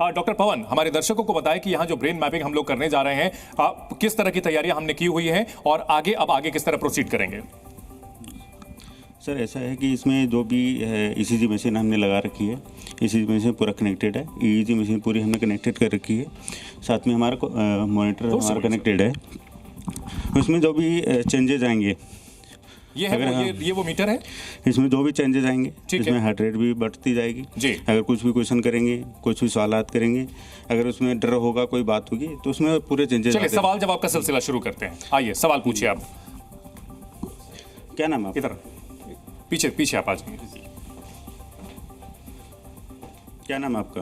Doctor पवन, हमारे दर्शकों को बताएं कि यहाँ जो ब्रेन मैपिंग हम लोग करने जा रहे हैं, किस तरह की तैयारियां हमने की हुई है और आगे किस तरह प्रोसीड करेंगे? सर ऐसा है कि इसमें जो भी ईसीजी मशीन हमने लगा रखी है, ईसीजी मशीन पूरा कनेक्टेड है, ईईजी मशीन पूरी हमने कनेक्टेड कर रखी है, साथ में हमारा मॉनिटर हमारा कनेक्टेड है। उसमें जो भी चेंजेस आएंगे, ये है ये वो मीटर है, इसमें जो भी चेंजेस आएंगे इसमें हार्ट रेट भी बढ़ती जाएगी जी। अगर कुछ भी क्वेश्चन करेंगे, कुछ भी सवालात करेंगे, अगर उसमें डर होगा, कोई बात होगी, तो उसमें पूरे चेंजेस। चलिए सवाल जवाब का सिलसिला शुरू करते हैं। आइए सवाल पूछिए आप। क्या नाम है? इधर पीछे आप आ जाइए। क्या नाम है आपका?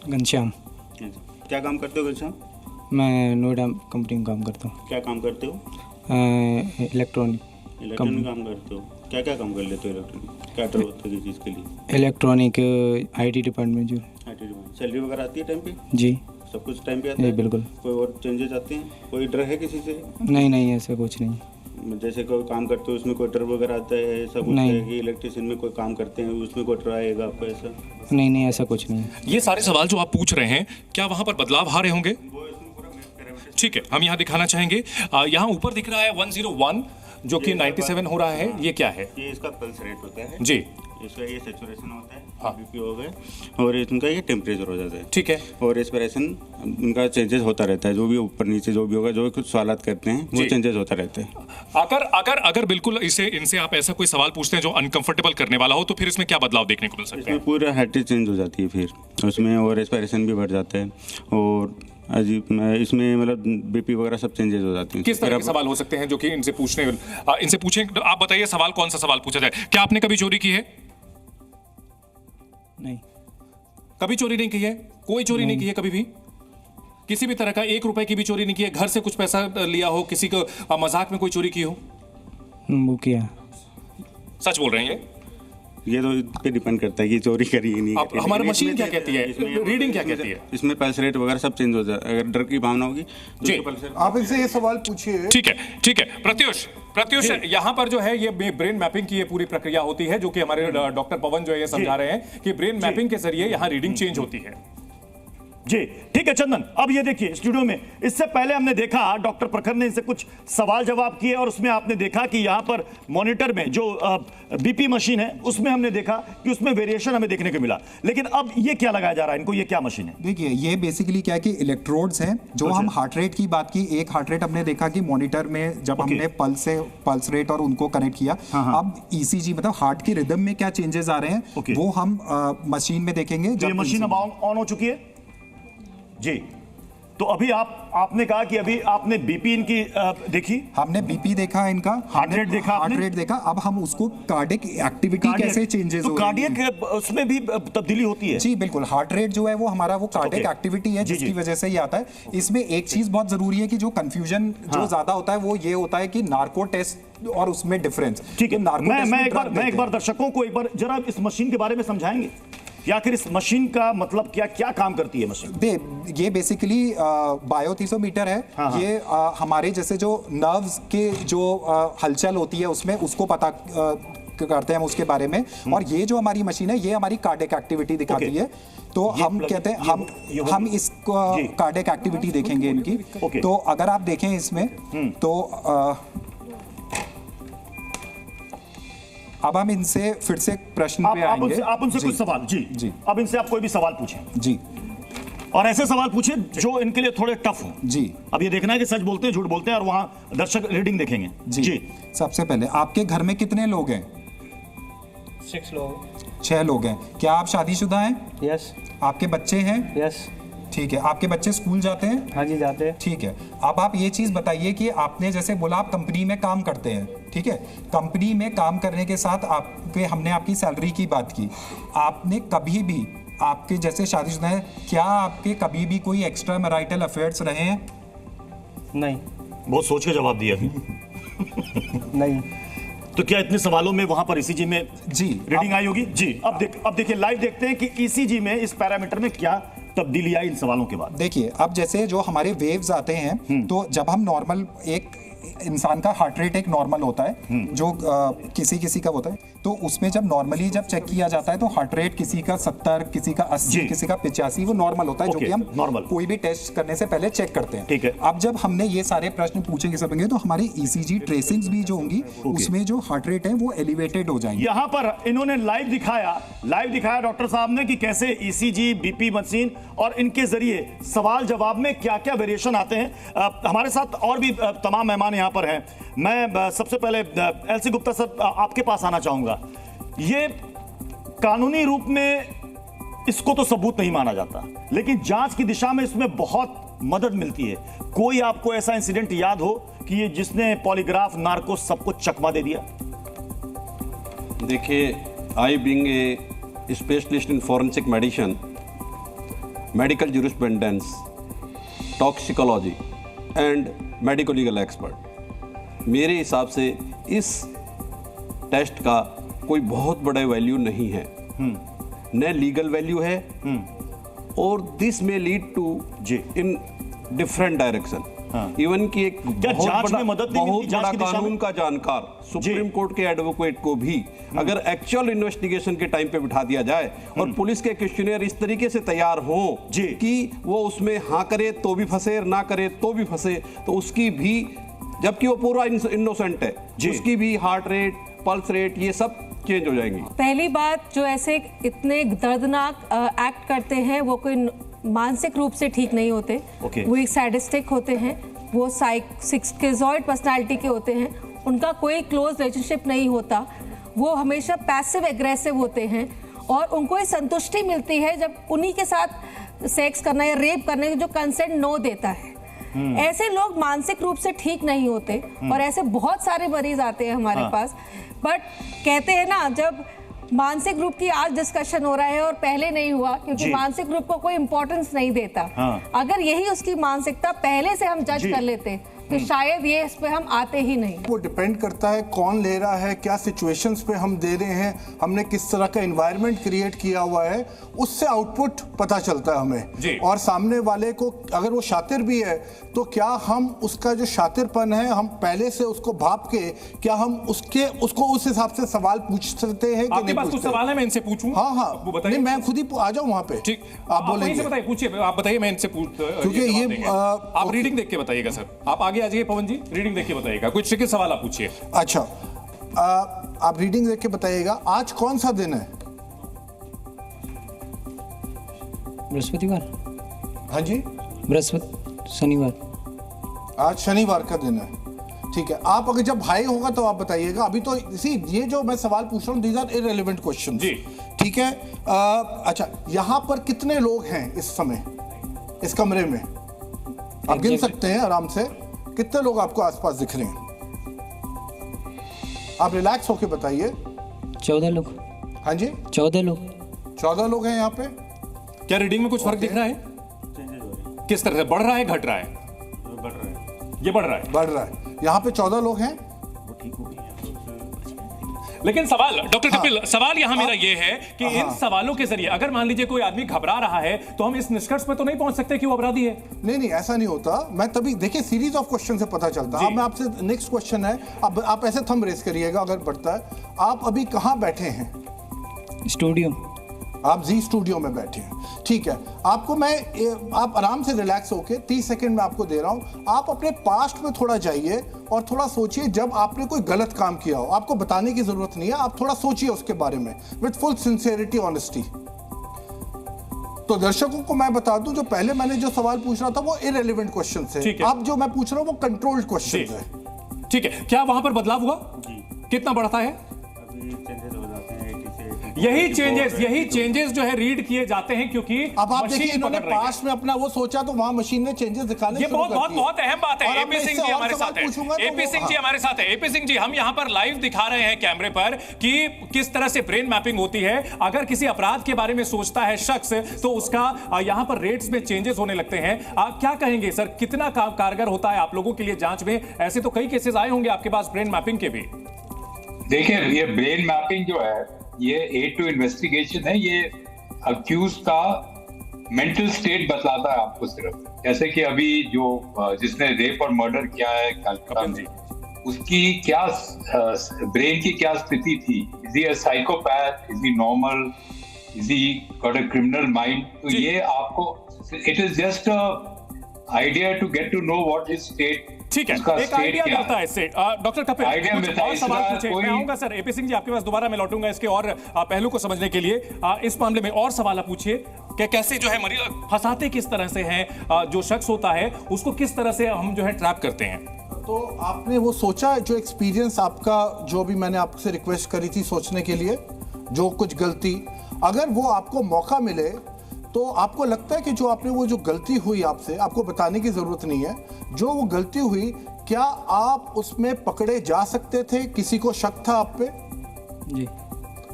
घनश्याम। क्या काम करते हो घनश्याम? मैं नोएडा कंपनी में काम करता हूँ। क्या काम करते हो? इलेक्ट्रॉनिक काम करते हो। क्या क्या काम कर लेते हो इलेक्ट्रॉनिक? क्या डर होता है किस चीज़ के लिए? इलेक्ट्रॉनिक आईटी डिपार्टमेंट जो। IT department. सैलरी वगैरह आती है टाइम पे? जी सब कुछ टाइम पे आता है? बिल्कुल। कोई और चेंजेस आते हैं? कोई डर है किसी से? नहीं ऐसा कुछ नहीं। जैसे कोई काम करते हो उसमें कोई डर वगैरह आता है? ऐसा कुछ है कि इलेक्ट्रिशियन में कोई काम करते हैं उसमें कोई डर आएगा आपको ऐसा? नहीं ऐसा कुछ नहीं। ये सारे सवाल जो आप पूछ रहे हैं, क्या वहाँ पर बदलाव आ रहे होंगे? ठीक है, हम यहाँ दिखाना चाहेंगे। यहाँ ऊपर दिख रहा है 101 जो कि 97 हो रहा है। ये क्या है? ये इसका पल्स रेट होता है जी। इसका ये सैचुरेशन होता है, बीपी हो गया, और इनका ये टेम्परेचर हो जाता है। ठीक है। और रेस्पिरेशन उनका चेंजेस होता रहता है, जो भी ऊपर नीचे जो भी होगा, जो कुछ सवालात करते हैं वो चेंजेस होता रहता है। अगर बिल्कुल इनसे आप ऐसा कोई सवाल पूछते हैं जो अनकंफर्टेबल करने वाला हो, तो फिर इसमें क्या बदलाव देखने को मिल सकता है? इसमें पूरा हार्ट रेट चेंज हो जाती है फिर उसमें, और रेस्पिरेशन भी बढ़ जाता है, और अजीब इसमें मतलब बीपी वगैरह सब चेंजेस हो जाते हैं। किस तरह के सवाल हो सकते हैं जो कि इनसे पूछें? आप बताइए सवाल, कौन सा सवाल पूछा जाए? क्या आपने कभी चोरी की है? नहीं। कभी चोरी नहीं की है? कोई चोरी नहीं की है कभी भी? किसी भी तरह का 1 रुपए की भी चोरी नहीं की है? घर से कुछ पैसा लिया हो, किसी को मजाक में कोई चोरी की हो? वो किया। सच बोल रहे हैं ये तो इस पे डिपेंड करता है कि चोरी करी नहीं करी। हमारी मशीन क्या कहती है, रीडिंग क्या कहती है? इसमें पल्स रेट वगैरह सब चेंज हो जाता है। अगर डर की भावना होगी तो आप इनसे ये सवाल पूछिए। ठीक है। प्रत्युष यहाँ पर जो है ये ब्रेन मैपिंग की ये पूरी प्रक्रिया होती है, जो कि हमारे डॉक्टर पवन जो है ये समझा रहे हैं कि ब्रेन मैपिंग के जरिए यहाँ रीडिंग चेंज होती है। जी ठीक है चंदन, अब ये देखिए स्टूडियो में, इससे पहले हमने देखा डॉक्टर प्रखर ने इनसे कुछ सवाल जवाब किए, और उसमें आपने देखा कि यहाँ पर मॉनिटर में जो बीपी मशीन है उसमें हमने देखा कि उसमें वेरिएशन हमें देखने को मिला। लेकिन अब ये क्या लगाया जा रहा है इनको, ये क्या मशीन है? देखिए ये बेसिकली क्या है कि इलेक्ट्रोड्स हैं। जो हम हार्ट रेट की बात की, एक हार्ट रेट हमने देखा कि मॉनिटर में जब हमने पल्स रेट और उनको कनेक्ट किया, अब ईसीजी मतलब हार्ट की रिदम में क्या चेंजेस आ रहे हैं वो हम मशीन में देखेंगे। जब मशीन अब ऑन हो चुकी है जी, तो अभी आपने कहा कि अभी आपने बीपी इनकी देखी, हमने बीपी देखा इनका, हार्ट रेट देखा, अब हम उसको कार्डियक एक्टिविटी कैसे चेंजेस तो कार्डियक उसमें भी तब्दीली होती है? जी बिल्कुल, हार्ट रेट जो है वो हमारा वो कार्डियक एक्टिविटी है जिसकी वजह से ये आता है। इसमें एक चीज बहुत जरूरी है कि जो कंफ्यूजन जो ज्यादा होता है वो ये होता है कि नार्को टेस्ट और उसमें डिफरेंस। ठीक है, मैं एक बार दर्शकों को एक बार जरा इस मशीन के बारे में समझाएंगे, या फिर इस मशीन का मतलब क्या काम करती है मशीन? ये बेसिकली बायोथीसोमीटर है। ये हमारे जैसे जो नर्व्स के जो हलचल होती है उसमें उसको पता करते हैं हम उसके बारे में। और ये जो हमारी मशीन है ये हमारी कार्डियक एक्टिविटी दिखाती है। तो हम कहते हैं हम इस कार्डियक एक्टिविटी देखेंगे इनकी। तो अगर आप देखें इसमें तो अब हम इनसे फिर से प्रश्न पे आएंगे। आप उनसे कुछ सवाल जी। अब इनसे आप कोई भी सवाल पूछें जी, और ऐसे सवाल पूछे जो इनके लिए थोड़े टफ हो जी। अब ये देखना है कि सच बोलते हैं झूठ बोलते हैं, और वहां दर्शक रीडिंग देखेंगे जी। सबसे पहले आपके घर में कितने लोग हैं? 6 लोग हैं। क्या आप शादीशुदा हैं? यस। आपके बच्चे हैं? यस। ठीक है। आपके बच्चे स्कूल जाते हैं? हाँ जी जाते हैं। ठीक है। अब आप ये चीज बताइए कि आपने जैसे बोला आप कंपनी में काम करते हैं, ठीक है, कंपनी में काम करने के साथ हमने आपकी सैलरी की बात की, आपने कभी भी आपके जैसे शादीशुदा है, क्या आपके कभी भी कोई एक्स्ट्रा मैरिटल अफेयर्स रहे हैं? नहीं। बहुत सोच के जवाब दिया नहीं। तो क्या इतने सवालों में वहां पर ईसीजी में जी रीडिंग आई होगी जी? अब देखिए लाइव देखते हैं कि ईसीजी में इस पैरामीटर में क्या तब्दीली आई इन सवालों के बाद। देखिए अब जैसे जो हमारे वेव्स आते हैं, तो जब हम नॉर्मल एक इंसान का हार्ट रेट एक नॉर्मल होता है जो किसी किसी का होता है, तो उसमें जब नॉर्मली जब चेक किया जाता है तो हार्ट रेट किसी का 70, किसी का 80, किसी का 85 वो नॉर्मल होता है, जो कि हम नॉर्मल कोई भी टेस्ट करने से पहले चेक करते हैं। ठीक है। अब जब हमने ये सारे प्रश्न पूछेंगे सबेंगे तो हमारी ईसीजी ट्रेसिंग्स भी जो होंगी उसमें जो हार्ट रेट है वो एलिवेटेड हो जाएंगे। यहां पर इन्होंने लाइव दिखाया डॉक्टर साहब ने कि कैसे ईसीजी, बीपी मशीन और इनके जरिए सवाल जवाब में क्या क्या वेरिएशन आते हैं। हमारे साथ और भी तमाम मेहमान यहां पर हैं। मैं सबसे पहले एलसी गुप्ता सर आपके पास आना चाहूंगा। ये कानूनी रूप में इसको तो सबूत नहीं माना जाता, लेकिन जांच की दिशा में इसमें बहुत मदद मिलती है। कोई आपको ऐसा इंसिडेंट याद हो कि ये जिसने पॉलीग्राफ नार्को सबको चकमा दे दिया? देखिए, I being a specialist in forensic medicine, medical jurisprudence, toxicology and medico legal expert, मेरे हिसाब से इस टेस्ट का कोई बहुत बड़ा वैल्यू नहीं है, न लीगल वैल्यू है, और दिस में lead to in different direction. Even की एक बहुत बड़ा कानून का जानकार सुप्रीम कोर्ट के एडवोकेट को भी अगर एक्चुअल इन्वेस्टिगेशन के टाइम पे बिठा दिया जाए और पुलिस के क्वेश्चनर इस तरीके से तैयार हो कि वो उसमें हाँ करे तो भी फंसे, ना करे तो भी फंसे, तो उसकी भी, जबकि वो पूरा इनोसेंट है, उसकी भी हार्ट रेट, पल्स रेट, ये सब चेंज हो जाएंगी। पहली बात, जो ऐसे इतने दर्दनाक एक्ट करते हैं वो कोई मानसिक रूप से ठीक नहीं होते। वो एक सैडिस्टिक होते हैं, वो स्किज़ॉइड पर्सनालिटी के होते हैं, उनका कोई क्लोज रिलेशनशिप नहीं होता, वो हमेशा पैसिव एग्रेसिव होते हैं और उनको ये संतुष्टि मिलती है जब उन्हीं के साथ सेक्स करना या रेप करने जो कंसेंट नो देता है। ऐसे लोग मानसिक रूप से ठीक नहीं होते और ऐसे बहुत सारे मरीज आते हैं हमारे पास। बट कहते हैं ना, जब मानसिक रूप की आज डिस्कशन हो रहा है और पहले नहीं हुआ क्योंकि मानसिक रूप को कोई इंपॉर्टेंस नहीं देता। अगर यही उसकी मानसिकता पहले से हम जज कर लेते तो शायद ये इस पे हम आते ही नहीं। वो डिपेंड करता है कौन ले रहा है, क्या सिचुएशंस पे हम दे रहे हैं, हमने किस तरह का एनवायरनमेंट क्रिएट किया हुआ है, उससे आउटपुट पता चलता है हमें। और सामने वाले को अगर वो शातिर भी है तो क्या हम उसका जो शातिरपन है हम पहले से उसको भाप के क्या हम उसको उस हिसाब से सवाल पूछ सकते हैं कि आपके पास कुछ सवाल है, मैं इनसे पूछूं? हाँ, नहीं, मैं खुद ही आ जाऊं वहां पे। ठीक, आप बोलेंगे, बताइए, पूछिए, आप बताइए, मैं इनसे क्योंकि ये आप रीडिंग देख के बताइएगा सर। आप आगे आ जाइए पवन जी, रीडिंग देख के बताइएगा, कुछ ट्रिकी सवाल आप पूछिए। अच्छा, आप रीडिंग देख के बताइएगा। आज कौन सा दिन है? बृहस्पतिवार। हाँ जी, शनिवार। आज शनिवार का दिन है। ठीक है, आप अगर जब भाई होगा तो आप बताइएगा। अभी तो ये जो मैं सवाल पूछ रहा हूँ, दीज आर इररिलेवेंट क्वेश्चंस। ठीक है। अच्छा, यहाँ पर कितने लोग हैं इस समय इस कमरे में? आप गिन सकते हैं आराम से, कितने लोग आपको आसपास दिख रहे हैं? आप रिलैक्स होके बताइए। 14 लोग। हाँ जी, 14 लोग। 14 लोग हैं यहाँ पे। क्या रीडिंग में कुछ फर्क दिख रहा है? किस तरह से बढ़ रहा है, घट रहा है? ये बढ़ रहा है। यहाँ पे 14 लोग हैं। लेकिन सवाल डॉक्टर कपिल, सवाल यहाँ मेरा ये है कि इन सवालों के जरिए अगर मान लीजिए कोई आदमी घबरा रहा है तो हम इस निष्कर्ष पे तो नहीं पहुंच सकते कि वो अपराधी है। नहीं, ऐसा नहीं होता। मैं तभी, देखिए, सीरीज ऑफ क्वेश्चन से पता चलता है। अब मैं आपसे नेक्स्ट क्वेश्चन है, अब आप ऐसे थंब रेस करिएगा अगर बढ़ता है। आप अभी कहाँ बैठे हैं? स्टूडियो। आप जी स्टूडियो में बैठे हैं। ठीक है, आपको आप आराम से रिलैक्स होके 30 सेकंड में आपको दे रहा हूं। आप अपने पास्ट में थोड़ा जाइए और थोड़ा सोचिए जब आपने कोई गलत काम किया हो। आपको बताने की जरूरत नहीं है, आप थोड़ा सोचिए उसके बारे में विद फुल सिंसियरिटी, ऑनेस्टी। तो दर्शकों को मैं बता दूं, जो पहले मैंने जो सवाल पूछ रहा था वो इररिलेवेंट क्वेश्चन थे। अब जो मैं पूछ रहा हूं वो कंट्रोल्ड क्वेश्चन है। ठीक है, क्या वहां पर बदलाव हुआ? कितना बढ़ता है? यही चेंजेस जो है रीड किए जाते हैं क्योंकि अब आप देखिए, इन्होंने पास्ट में अपना वो सोचा तो वहां मशीन ने चेंजेस दिखाने। ये बहुत अहम बात है। एपी सिंह जी हमारे साथ है। एपी सिंह जी हमारे साथ है। एपी सिंह जी, हम यहाँ पर लाइव दिखा रहे हैं कैमरे पर कि किस तरह से ब्रेन मैपिंग होती है। अगर किसी अपराध के बारे में सोचता है शख्स तो उसका यहाँ पर रेट्स में चेंजेस होने लगते हैं। आप क्या कहेंगे सर, कितना कारगर होता है आप लोगों के लिए जांच में? ऐसे तो कई केसेस आए होंगे आपके पास ब्रेन मैपिंग के भी। देखिए, ये ब्रेन मैपिंग जो है ये एड टू इन्वेस्टिगेशन है। ये अक्यूज का मेंटल स्टेट बतलाता है आपको सिर्फ। जैसे कि अभी जो जिसने रेप और मर्डर किया है कलकत्ता में, उसकी क्या ब्रेन की क्या स्थिति थी? Is he a psychopath, is he normal, is he got a criminal mind? तो ये आपको, it is just a idea to get to know what his state. ठीक है, एक आइडिया मिलता है इससे। डॉक्टर कपिल, और सवाल पूछे, मैं आऊंगा सर एपी सिंह जी आपके पास दोबारा, मैं लौटूंगा इसके और पहलू को समझने के लिए। इस मामले में और सवाल आप पूछिए कि कैसे जो है मरीज फंसाते किस तरह से हैं, जो शख्स होता है उसको किस तरह से हम जो है ट्रैप करते हैं। तो आपने वो सोचा, जो एक्सपीरियंस आपका, जो भी मैंने आपसे रिक्वेस्ट करी थी सोचने के लिए, जो कुछ गलती, अगर वो आपको मौका मिले तो आपको लगता है कि जो आपने वो जो गलती हुई आपसे, आपको बताने की जरूरत नहीं है, जो वो गलती हुई, क्या आप उसमें पकड़े जा सकते थे? किसी को शक था आप पे? जी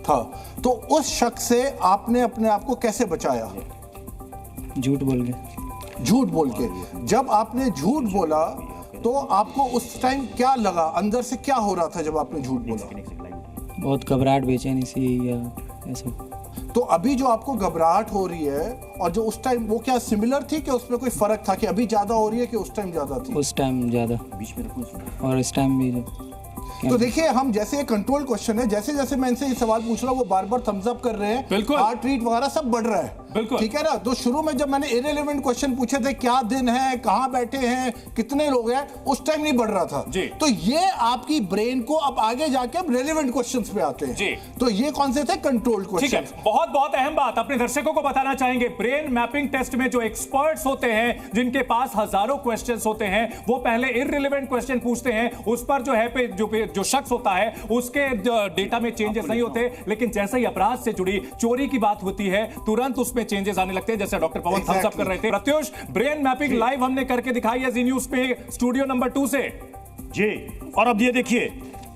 था। तो उस शक से आपने अपने आप को कैसे बचाया? झूठ बोल के। झूठ बोल के। जब आपने झूठ बोला तो आपको उस टाइम क्या लगा, अंदर से क्या हो रहा था जब आपने झूठ बोला? बहुत घबराहट, बेचैनी सी या ऐसा। तो अभी जो आपको घबराहट हो रही है और जो उस टाइम, वो क्या सिमिलर थी कि उसमें कोई फर्क था कि अभी ज्यादा हो रही है कि उस टाइम ज्यादा थी? उस टाइम ज्यादा, और इस टाइम भी। तो देखिए, हम जैसे कंट्रोल क्वेश्चन है, जैसे जैसे मैं इनसे ये सवाल पूछ रहा हूँ वो बार बार थम्स अप कर रहे हैं, बिल्कुल हार्ट रेट वगैरह सब बढ़ रहा है, बिल्कुल ठीक है ना। तो शुरू में जब मैंने इररिलेवेंट क्वेश्चन पूछे थे, क्या दिन है, कहाँ बैठे हैं, कितने लोग हैं, उस टाइम नहीं बढ़ रहा था जी। तो ये आपकी ब्रेन को अब आगे जाके अब रेलेवेंट क्वेश्चंस पे आते हैं जी। तो ये कौन से थे? Controlled question. ठीक है, बहुत बहुत अहम बात अपने दर्शकों को बताना चाहेंगे। ब्रेन मैपिंग टेस्ट में जो एक्सपर्ट्स होते हैं, जिनके पास हजारों क्वेश्चंस होते हैं, वो पहले इररिलेवेंट क्वेश्चन पूछते हैं, उस पर जो है जो शख्स होता है उसके डेटा में चेंजेस नहीं होते, लेकिन जैसे ही अपराध से जुड़ी चोरी की बात होती है तुरंत उसमें चेंजेस आने लगते हैं, जैसे डॉक्टर पवन थम्स अप कर रहे थे। प्रत्युष, ब्रेन मैपिंग लाइव हमने करके दिखाई है जी न्यूज पे, स्टूडियो नंबर 2 से जी। और अब ये देखिए,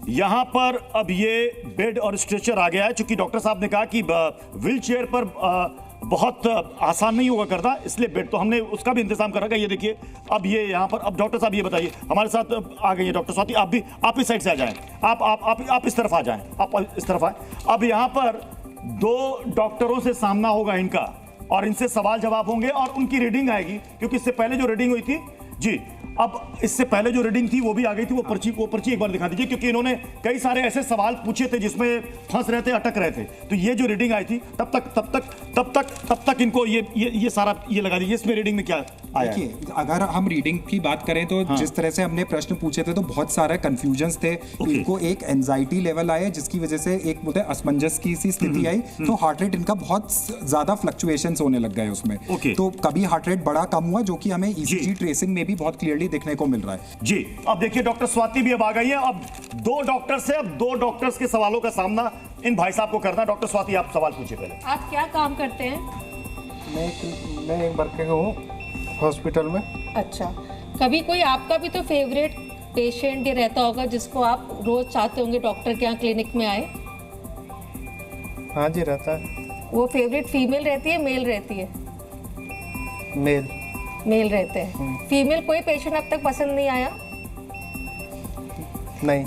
यहां पर अब ये बेड और स्ट्रेचर आ गया है, क्योंकि डॉक्टर साहब ने कहा कि व्हील चेयर पर बहुत आसान नहीं होगा करना, इसलिए बेड तो हमने उसका भी इंतजाम कर रखा है। ये देखिए, अब ये यहाँ पर, अब डॉक्टर साहब ये बताइए, हमारे साथ आ गई है डॉक्टर स्वाति, आप इस साइड से आ जाएं, आप इस तरफ आ जाएं, आप इस तरफ आए। अब यहाँ पर 2 डॉक्टरों से सामना होगा इनका, और इनसे सवाल जवाब होंगे और उनकी रीडिंग आएगी, क्योंकि इससे पहले जो रीडिंग हुई थी जी, अब इससे पहले जो रीडिंग थी वो भी आ गई थी। वो पर्ची एक बार दिखा दीजिए, क्योंकि इन्होंने कई सारे ऐसे सवाल पूछे थे जिसमें फंस रहे थे, अटक रहे थे। तो ये जो रीडिंग आई थी तब तक इनको ये सारा ये लगा दीजिए, इसमें रीडिंग में क्या आया। देखिए, अगर हम रीडिंग की बात करें तो जिस तरह से हमने प्रश्न पूछे थे तो बहुत सारे कंफ्यूजन्स थे। इनको एक एंजाइटी लेवल आया जिसकी वजह से एक बोलते असमंजस की सी स्थिति आई, तो हार्ट रेट इनका बहुत ज्यादा फ्लक्चुएशंस होने लग गए उसमें। तो कभी हार्ट रेट बड़ा कम हुआ, जो कि हमें ईसीजी ट्रेसिंग में भी बहुत क्लियरली देखने को मिल रहा है जी। अब देखिए, डॉक्टर स्वाति भी अब आ गई है। अब 2 डॉक्टर से, अब 2 डॉक्टर्स के सवालों का सामना इन भाई साहब को करना। डॉक्टर स्वाति, आप सवाल पूछिए पहले। आप क्या काम करते हैं? मैं एक वर्किंग हूँ हॉस्पिटल में। अच्छा, कभी कोई आपका भी तो फेवरेट पेशेंट ये रहता होगा जिसको आप रोज चाहते होंगे डॉक्टर के यहाँ क्लिनिक में आए? हाँ जी, रहता है। वो फेवरेट फीमेल रहती है, मेल रहती है? मेल रहते हैं। फीमेल कोई पेशेंट अब तक पसंद नहीं आया? नहीं,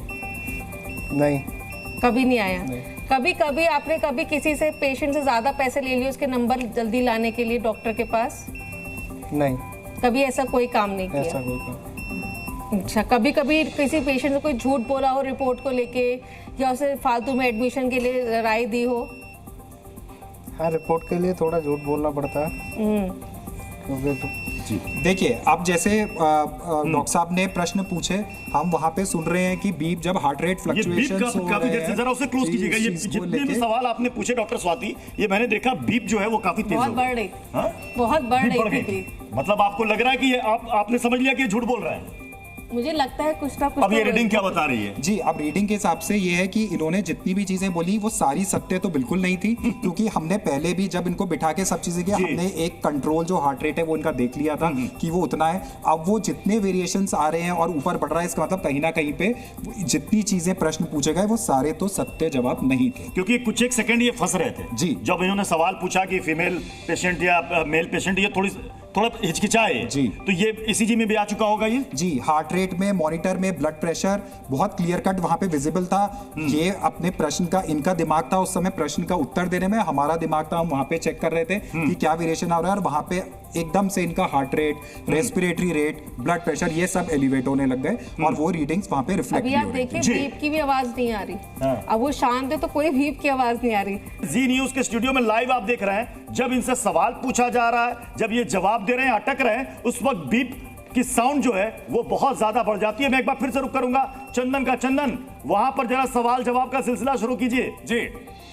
कभी नहीं आया। कभी कभी आपने कभी किसी से पेशेंट से ज्यादा पैसे ले लिए उसके नंबर जल्दी लाने के लिए डॉक्टर के पास? नहीं, कभी ऐसा कोई काम नहीं किया? ऐसा कोई काम। अच्छा, कभी कभी किसी पेशेंट ने कोई झूठ बोला हो रिपोर्ट को लेके, या उसे फालतू में एडमिशन के लिए राय दी हो? हाँ, रिपोर्ट के लिए थोड़ा झूठ बोलना पड़ता है। देखिए, अब जैसे डॉक्टर साहब ने प्रश्न पूछे, हम वहां पे सुन रहे हैं कि बीप, जब हार्ट रेट फ्लक्चुएशंस हो रहे हैं, जरा उसे क्लोज कीजिएगा। ये जितने भी सवाल आपने पूछे डॉक्टर स्वाति, ये मैंने देखा बीप जो है वो काफी तेज बहुत बढ़ रही, बहुत बढ़ रही थी। मतलब आपको लग रहा है कि ये आपने समझ लिया कि ये झूठ बोल रहा है? मुझे लगता है कुछ ना कुछ। अब ये रीडिंग क्या बता रही है? जी, अब रीडिंग के हिसाब से ये है कि इन्होंने जितनी भी चीजें बोली वो सारी सत्य तो बिल्कुल नहीं थी, क्योंकि हमने पहले भी जब इनको बिठा के सब चीजें किया, हमने एक कंट्रोल जो हार्ट रेट है वो इनका देख लिया था कि वो उतना है। अब वो जितने वेरिएशंस आ रहे हैं और ऊपर बढ़ रहा है, इसका मतलब कहीं ना कहीं पे जितनी चीजें प्रश्न पूछे गए वो सारे तो सत्य जवाब नहीं थे, क्योंकि कुछ एक सेकंड ये फंस रहे थे जी। जब इन्होंने सवाल पूछा कि फीमेल पेशेंट या मेल पेशेंट, ये थोड़ी थोड़ा हिचकिचाए जी, तो ये ईसीजी में भी आ चुका होगा ये जी। हार्ट रेट में, मॉनिटर में, ब्लड प्रेशर बहुत क्लियर कट वहां पे विजिबल था। ये अपने प्रश्न का, इनका दिमाग था उस समय प्रश्न का उत्तर देने में, हमारा दिमाग था हम वहां पे चेक कर रहे थे कि क्या वेरिएशन आ रहा है, और वहां पे एकदम से इनका heart rate, respiratory rate, blood pressure ये सब एलिवेट होने लग गए और वो रीडिंग्स वहां पे रिफ्लेक्ट अभी आप देखिए बीप की भी आवाज नहीं आ रही। अब वो शांत है तो कोई बीप की आवाज नहीं आ रही। जी न्यूज के स्टूडियो में लाइव आप देख रहे हैं, जब इनसे सवाल पूछा जा रहा है, जब ये जवाब दे रहे हैं, अटक रहे हैं, उस वक्त बीप की साउंड जो है वो बहुत ज्यादा बढ़ जाती है। मैं एक बार फिर से रुक करूंगा चंदन का। चंदन, वहां पर जरा सवाल जवाब का सिलसिला शुरू कीजिए। जी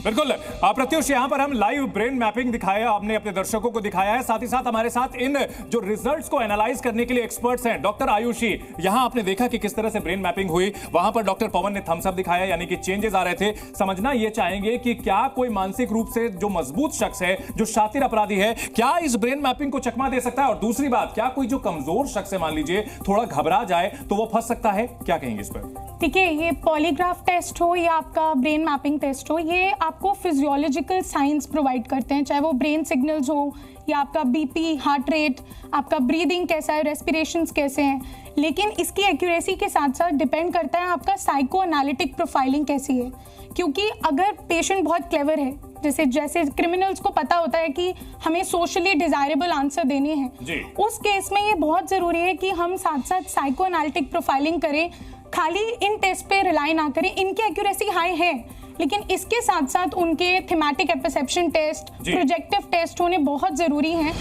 बिल्कुल प्रत्युष, यहाँ पर हम लाइव ब्रेन मैपिंग दिखाया, आपने अपने दर्शकों को दिखाया है, साथ ही साथ हमारे साथ इन जो रिजल्ट्स को एनालाइज करने के लिए एक्सपर्ट्स हैं डॉक्टर आयुषी। यहाँ आपने देखा कि किस तरह से ब्रेन मैपिंग हुई, वहां पर डॉक्टर पवन ने थम्स अप दिखाया, यानी कि चेंजेस आ रहे थे। समझना ये चाहेंगे कि क्या कोई मानसिक रूप से जो मजबूत शख्स है, जो शातिर अपराधी है, क्या इस ब्रेन मैपिंग को चकमा दे सकता है? और दूसरी बात, क्या कोई जो कमजोर शख्स है, मान लीजिए थोड़ा घबरा जाए तो वो फंस सकता है? क्या कहेंगे इस पर? देखिए, ये पॉलीग्राफ टेस्ट हो या आपका ब्रेन मैपिंग टेस्ट हो, ये आपको फिजियोलॉजिकल साइंस प्रोवाइड करते हैं, चाहे वो ब्रेन सिग्नल्स हो या आपका बीपी, हार्ट रेट, आपका ब्रीदिंग कैसा है, रेस्पिरेशंस कैसे हैं। लेकिन इसकी एक्यूरेसी के साथ साथ डिपेंड करता है आपका साइको एनालिटिक प्रोफाइलिंग कैसी है। क्योंकि अगर पेशेंट बहुत क्लेवर है, जैसे क्रिमिनल्स को पता होता है कि हमें सोशली डिजायरेबल आंसर देने हैं, उस केस में ये बहुत जरूरी है कि हम साथ साथ साइको एनालिटिक प्रोफाइलिंग करें, खाली इन टेस्ट पे रिलाई ना करें। इनकी एक्यूरेसी हाई है, लेकिन इसके साथ साथ उनके थीमेटिक एपर्सेप्शन टेस्ट, प्रोजेक्टिव टेस्ट होने बहुत जरूरी हैं।